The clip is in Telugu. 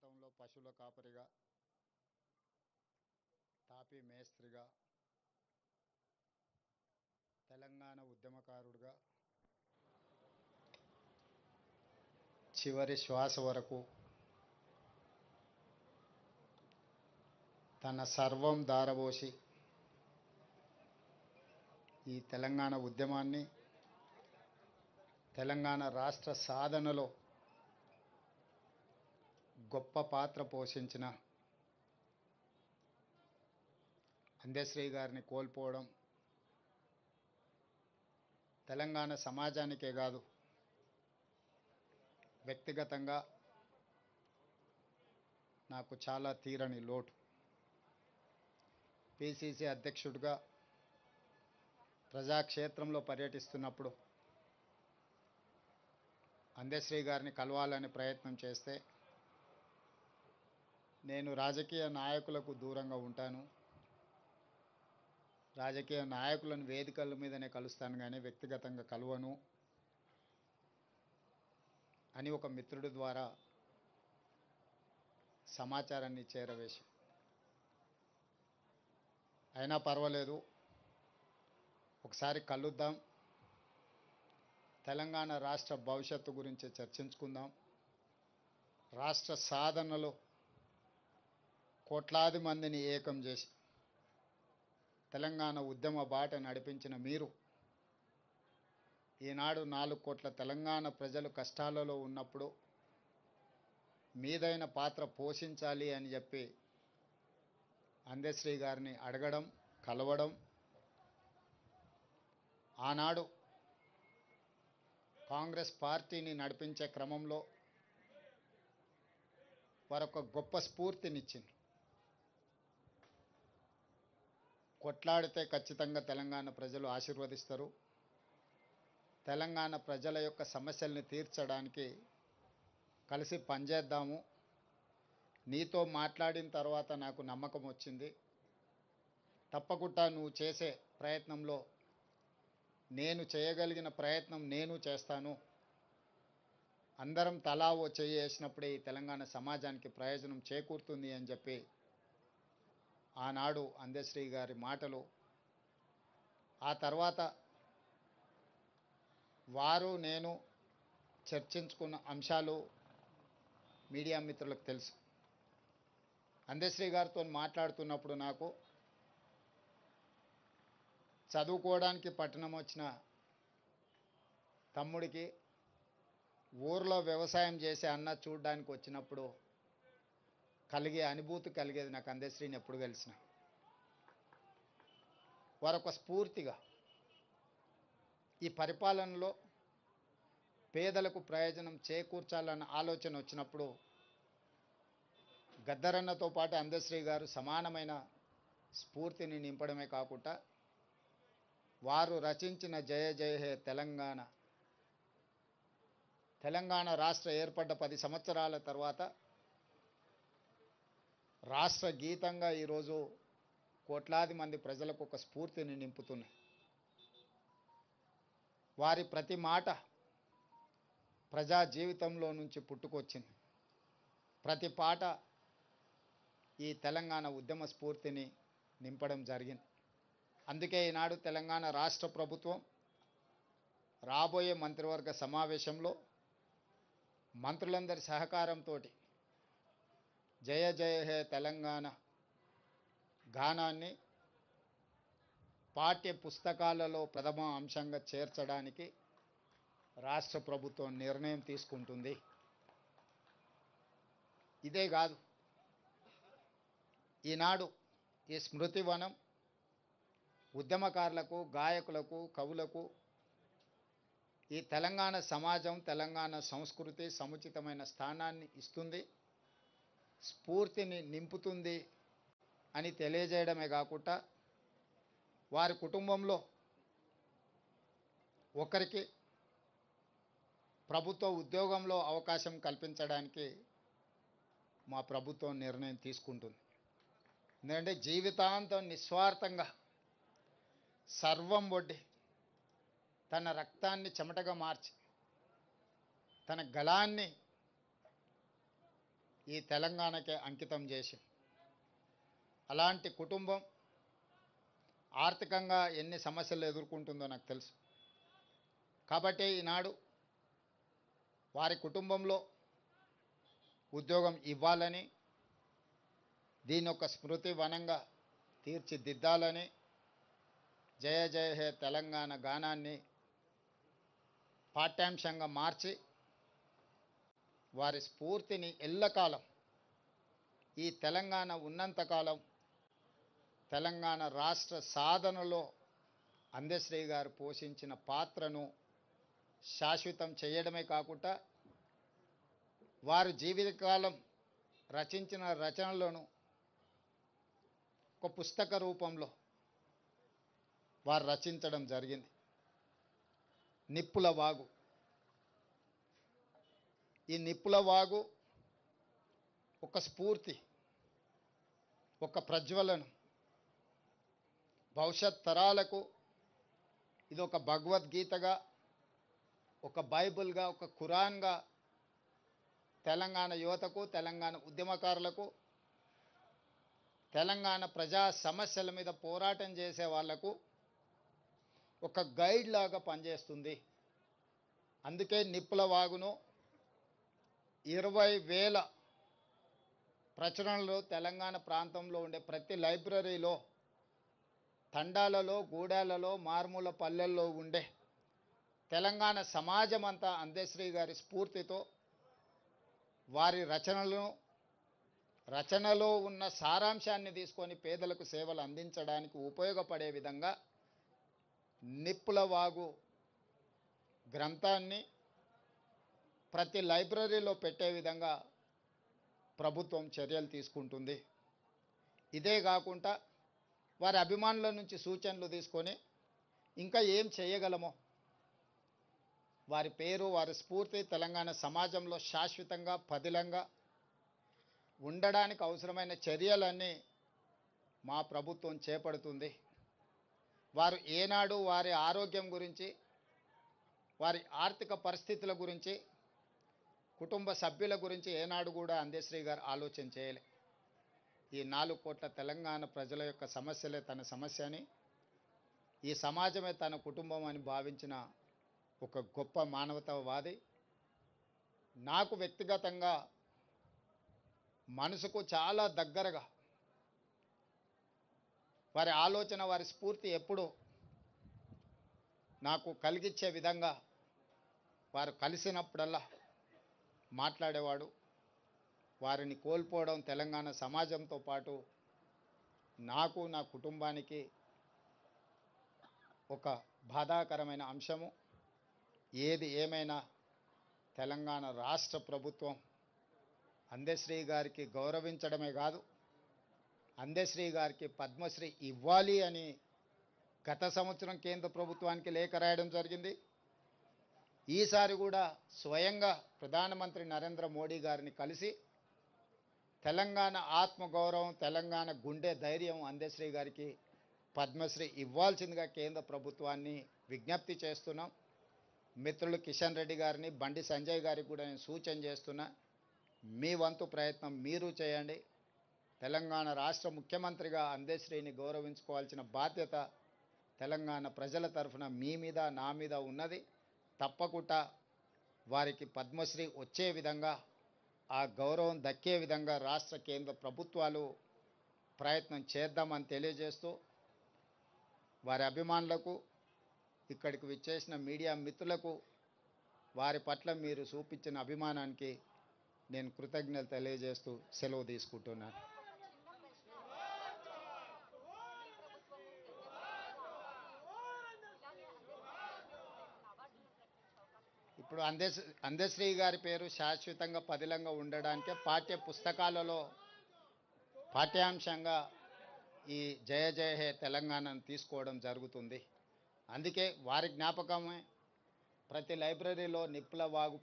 ప్రాంతంలో పశువుల కాపరిగా, తాపీ మేస్త్రిగా, తెలంగాణ ఉద్యమకారుడిగా చివరి శ్వాస వరకు తన సర్వం దారబోసి ఈ తెలంగాణ ఉద్యమాన్ని, తెలంగాణ రాష్ట్ర సాధనలో గొప్ప పాత్ర పోషించిన అందశ్రీ గారిని కోల్పోవడం తెలంగాణ సమాజానికే కాదు, వ్యక్తిగతంగా నాకు చాలా తీరని లోటు. పిసిసి అధ్యక్షుడిగా ప్రజాక్షేత్రంలో పర్యటిస్తున్నప్పుడు అందశ్రీ గారిని కలవాలని ప్రయత్నం చేస్తే నేను రాజకీయ నాయకులకు దూరంగా ఉంటాను, రాజకీయ నాయకులను వేదికల మీదనే కలుస్తాను కానీ వ్యక్తిగతంగా కలవను అని ఒక మిత్రుడి ద్వారా సమాచారాన్ని చేరవేశాం. అయినా పర్వాలేదు, ఒకసారి కలుద్దాం, తెలంగాణ రాష్ట్ర భవిష్యత్తు గురించి చర్చించుకుందాం, రాష్ట్ర సాధనలో కోట్లాది మందిని ఏకం చేసి తెలంగాణ ఉద్యమ బాట నడిపించిన మీరు ఈనాడు 4 కోట్ల తెలంగాణ ప్రజలు కష్టాలలో ఉన్నప్పుడు మీదైన పాత్ర పోషించాలి అని చెప్పి అందశ్రీ గారిని అడగడం, కలవడం, ఆనాడు కాంగ్రెస్ పార్టీని నడిపించే క్రమంలో వారొక గొప్ప స్ఫూర్తినిచ్చింది. కొట్లాడితే ఖచ్చితంగా తెలంగాణ ప్రజలు ఆశీర్వదిస్తారు, తెలంగాణ ప్రజల యొక్క సమస్యల్ని తీర్చడానికి కలిసి పనిచేద్దాము, నీతో మాట్లాడిన తర్వాత నాకు నమ్మకం వచ్చింది, తప్పకుండా నువ్వు చేసే ప్రయత్నంలో నేను చేయగలిగిన ప్రయత్నం నేను చేస్తాను, అందరం తలా ఓ చెయ్యి వేసినప్పుడే ఈ తెలంగాణ సమాజానికి ప్రయోజనం చేకూరుతుంది అని చెప్పి ఆనాడు అందశ్రీ గారి మాటలు, ఆ తర్వాత వారు నేను చర్చించుకున్న అంశాలు మీడియా మిత్రులకు తెలుసు. అందశ్రీ గారితో మాట్లాడుతున్నప్పుడు నాకు చదువుకోవడానికి పట్టణం వచ్చిన తమ్ముడికి ఊర్లో వ్యవసాయం చేసే అన్న చూడడానికి వచ్చినప్పుడు కలిగే అనుభూతి కలిగేది నాకు అందశ్రీని ఎప్పుడు కలిసిన. వారొక స్ఫూర్తిగా ఈ పరిపాలనలో పేదలకు ప్రయోజనం చేకూర్చాలన్న ఆలోచన వచ్చినప్పుడు గద్దరన్నతో పాటు అందశ్రీ గారు సమానమైన స్ఫూర్తిని నింపడమే కాకుండా వారు రచించిన జయ జయ హే తెలంగాణ, తెలంగాణ రాష్ట్ర ఏర్పడ్డ 10 సంవత్సరాల తర్వాత రాష్ట్ర గీతంగా ఈరోజు కోట్లాది మంది ప్రజలకు ఒక స్ఫూర్తిని నింపుతున్నాయి. వారి ప్రతి మాట ప్రజా జీవితంలో నుంచి పుట్టుకొచ్చింది, ప్రతి పాట ఈ తెలంగాణ ఉద్యమ స్ఫూర్తిని నింపడం జరిగింది. అందుకే ఈనాడు తెలంగాణ రాష్ట్ర ప్రభుత్వం రాబోయే మంత్రివర్గ సమావేశంలో మంత్రులందరి సహకారంతో జయ జయ హే తెలంగాణ గానాన్ని పాఠ్య పుస్తకాలలో ప్రథమ అంశంగా చేర్చడానికి రాష్ట్ర ప్రభుత్వం నిర్ణయం తీసుకుంటుంది. ఇదే కాదు, ఈనాడు ఈ స్మృతివనం ఉద్యమకారులకు, గాయకులకు, కవులకు ఈ తెలంగాణ సమాజం, తెలంగాణ సంస్కృతి సముచితమైన స్థానాన్ని ఇస్తుంది, స్ఫూర్తిని నింపుతుంది అని తెలియజేయడమే కాకుండా వారి కుటుంబంలో ఒకరికి ప్రభుత్వ ఉద్యోగంలో అవకాశం కల్పించడానికి మా ప్రభుత్వం నిర్ణయం తీసుకుంటుంది. ఎందుకంటే జీవితాంతం నిస్వార్థంగా సర్వం ఒడ్డి తన రక్తాన్ని చెమటగా మార్చి తన గళాన్ని ఈ తెలంగాణకే అంకితం చేసి, అలాంటి కుటుంబం ఆర్థికంగా ఎన్ని సమస్యలు ఎదుర్కొంటుందో నాకు తెలుసు. కాబట్టి ఈనాడు వారి కుటుంబంలో ఉద్యోగం ఇవ్వాలని, దీని ఒక స్మృతి వనంగా తీర్చిదిద్దాలని జయ జయ హే తెలంగాణ గానాన్ని పాఠ్యాంశంగా మార్చి వారి స్ఫూర్తిని ఎల్లకాలం, ఈ తెలంగాణ ఉన్నంతకాలం తెలంగాణ రాష్ట్ర సాధనలో అందశ్రీ గారు పోషించిన పాత్రను శాశ్వతం చేయడమే కాకుండా వారు జీవితకాలం రచించిన రచనలను ఒక పుస్తక రూపంలో వారు రచించడం జరిగింది. నిప్పుల వాగు. ఈ నిప్పుల వాగు ఒక స్ఫూర్తి, ఒక ప్రజ్వలన, భవిష్యత్ తరాలకు ఇది ఒక భగవద్గీతగా, ఒక బైబిల్గా, ఒక ఖురాన్గా తెలంగాణ యువతకు, తెలంగాణ ఉద్యమకారులకు, తెలంగాణ ప్రజా సమస్యల మీద పోరాటం చేసే వాళ్లకు ఒక గైడ్ లాగా పనిచేస్తుంది. అందుకే నిప్పుల వాగును 20,000 ప్రచురణలు తెలంగాణ ప్రాంతంలో ఉండే ప్రతి లైబ్రరీలో, తండాలలో, గూడాలలో, మారుమూల పల్లెల్లో ఉండే తెలంగాణ సమాజం అంతా అందశ్రీ గారి స్ఫూర్తితో వారి రచనలో ఉన్న సారాంశాన్ని తీసుకొని పేదలకు సేవలు అందించడానికి ఉపయోగపడే విధంగా నిప్పుల వాగు గ్రంథాన్ని ప్రతి లైబ్రరీలో పెట్టే విధంగా ప్రభుత్వం చర్యలు తీసుకుంటుంది. ఇదే కాకుండా వారి అభిమానుల నుంచి సూచనలు తీసుకొని ఇంకా ఏం చేయగలమో, వారి పేరు, వారి స్ఫూర్తి తెలంగాణ సమాజంలో శాశ్వతంగా పదిలంగా ఉండడానికి అవసరమైన చర్యలన్నీ మా ప్రభుత్వం చేపడుతుంది. వారు ఏనాడు వారి ఆరోగ్యం గురించి, వారి ఆర్థిక పరిస్థితుల గురించి, కుటుంబ సభ్యుల గురించి ఏనాడు కూడా అందశ్రీ గారు ఆలోచన చేయలే. ఈ 4 కోట్ల తెలంగాణ ప్రజల యొక్క సమస్యలే తన సమస్య అని, ఈ సమాజమే తన కుటుంబం అని భావించిన ఒక గొప్ప మానవతావాది. నాకు వ్యక్తిగతంగా మనసుకు చాలా దగ్గరగా వారి ఆలోచన, వారి స్ఫూర్తి ఎప్పుడు నాకు కలిగించే విధంగా వారు కలిసినప్పుడల్లా మాట్లాడేవాడు. వారిని కోల్పోవడం తెలంగాణ సమాజంతో పాటు నాకు, నా కుటుంబానికి ఒక బాధాకరమైన అంశము. ఏది ఏమైనా తెలంగాణ రాష్ట్ర ప్రభుత్వం అందశ్రీ గారికి గౌరవించడమే కాదు, అందశ్రీ గారికి పద్మశ్రీ ఇవ్వాలి అని గత సంవత్సరం కేంద్ర ప్రభుత్వానికి లేఖ రాయడం జరిగింది. ఈసారి కూడా స్వయంగా ప్రధానమంత్రి నరేంద్ర మోడీ గారిని కలిసి తెలంగాణ ఆత్మగౌరవం, తెలంగాణ గుండె ధైర్యం అందశ్రీ గారికి పద్మశ్రీ ఇవ్వాల్సిందిగా కేంద్ర ప్రభుత్వాన్ని విజ్ఞప్తి చేస్తున్నాం. మిత్రులు కిషన్ రెడ్డి గారిని, బండి సంజయ్ గారికి కూడా నేను సూచన చేస్తున్నా, మీ వంతు ప్రయత్నం మీరు చేయండి. తెలంగాణ రాష్ట్ర ముఖ్యమంత్రిగా అందశ్రీని గౌరవించుకోవాల్సిన బాధ్యత తెలంగాణ ప్రజల తరఫున మీ మీద, నా మీద ఉన్నది. తప్పకుండా వారికి పద్మశ్రీ వచ్చే విధంగా, ఆ గౌరవం దక్కే విధంగా రాష్ట్ర కేంద్ర ప్రభుత్వాలు ప్రయత్నం చేద్దామని తెలియజేస్తూ, వారి అభిమానులకు, ఇక్కడికి విచ్చేసిన మీడియా మిత్రులకు వారి పట్ల మీరు చూపించిన అభిమానానికి నేను కృతజ్ఞతలు తెలియజేస్తూ సెలవు తీసుకుంటున్నాను. ఇప్పుడు అందశ్రీ గారి పేరు శాశ్వతంగా పదిలంగా ఉండడానికే పాఠ్య పుస్తకాలలో పాఠ్యాంశంగా ఈ జయ జయ హే తెలంగాణను తీసుకోవడం జరుగుతుంది. అందుకే వారి జ్ఞాపకమే ప్రతి లైబ్రరీలో నిప్పుల వాగు